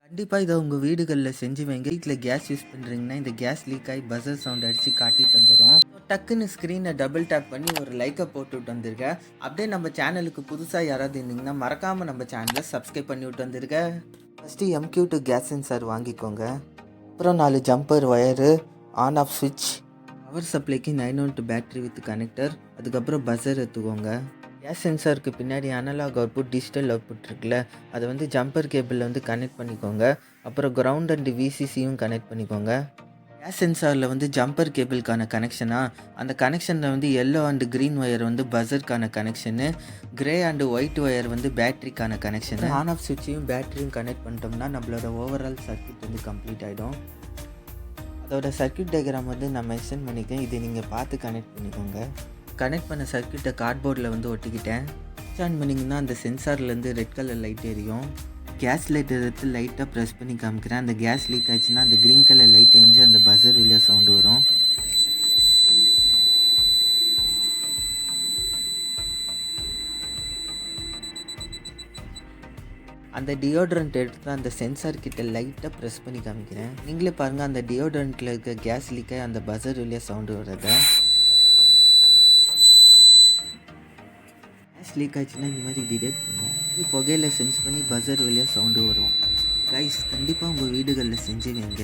கண்டிப்பா இத உங்க வீடுகள்ல செஞ்சு வைங்க. வீட்ல கேஸ் யூஸ் பண்றீங்கன்னா, இந்த கேஸ் லீக் ஆயி பஸர் சவுண்ட் அடிச்சு காட்டி தந்துரும். டக்குன்னு ஸ்க்ரீன டபுள் டேப் பண்ணி ஒரு லைக்க போட்டுட்டு வந்துருங்க. அப்படியே நம்ம சேனலுக்கு புதுசா யாராவது இருந்தீங்கன்னா, மறக்காம நம்ம சேனல சப்ஸ்கிரைப் பண்ணி விட்டு வந்துருங்க. ஃபர்ஸ்ட்டு MQ2 கேஸ் சென்சார் வாங்கிக்கோங்க. அப்புறம் 4 ஜம்பர் ஒயரு, ஆன் ஆஃப் ஸ்விட்ச், பவர் சப்ளைக்கு 9 வோல்ட் பேட்டரி வித் கனெக்டர், அதுக்கப்புறம் பஸர் எடுத்துக்கோங்க. கேஸ் சென்சாருக்கு பின்னாடி அனலாக் அவுட்புட், டிஜிட்டல் அவுட்புட் இருக்குல்ல, அதை வந்து ஜம்பர் கேபிளில் வந்து கனெக்ட் பண்ணிக்கோங்க. அப்புறம் கிரவுண்ட் அண்ட் விசிசியும் கனெக்ட் பண்ணிக்கோங்க. கேஸ் சென்சாரில் வந்து ஜம்பர் கேபிளுக்கான கனெக்ஷனா, அந்த கனெக்ஷனில் வந்து எல்லோ அண்ட் க்ரீன் ஒயர் வந்து பஸருக்கான connection, grey and white wire வந்து பேட்டரிக்கான கனெக்ஷனு. ஆன் ஆஃப் சுவிட்சையும் பேட்டரியும் கனெக்ட் பண்ணிட்டோம்னா நம்மளோட ஓவரால் சர்க்யூட் வந்து கம்ப்ளீட் ஆகிடும். அதோட சர்க்யூட் டயக்ராம் வந்து நான் மென்ஷன் பண்ணிக்கேன், இதை நீங்கள் பார்த்து கனெக்ட் பண்ணிக்கோங்க. கனெக்ட் பண்ண சர்க்யூட்டை கார்ட்போர்டில் வந்து ஒட்டிக்கிட்டேன். ஸ்விட்ச் ஆன் பண்ணிங்கன்னா அந்த சென்சார்லேருந்து ரெட் கலர் லைட் எரியும். கேஸ் லைட் எடுத்து லைட்டாக ப்ரெஸ் பண்ணி காமிக்கிறேன். அந்த கேஸ் லீக் ஆச்சுன்னா அந்த க்ரீன் கலர் லைட் எரிஞ்சு அந்த பஸர் வழியாக சவுண்டு வரும். அந்த டியோட்ரண்ட் எடுத்து அந்த சென்சார் கிட்ட லைட்டாக ப்ரெஸ் பண்ணி காமிக்கிறேன். நீங்களே பாருங்கள், அந்த டியோட்ரண்ட்டில் இருக்க கேஸ் லீக்காக அந்த பஸர் வழியாக சவுண்டு வர்றத. கேஸ் லீக் ஆச்சுன்னா இந்த மாதிரி டிடெக்ட் பண்ணும். இது புகையில சென்ஸ் பண்ணி பஸர் வழியாக சவுண்டு வரும். கைஸ், கண்டிப்பாக உங்கள் வீடுகளில் செஞ்சு வைங்க.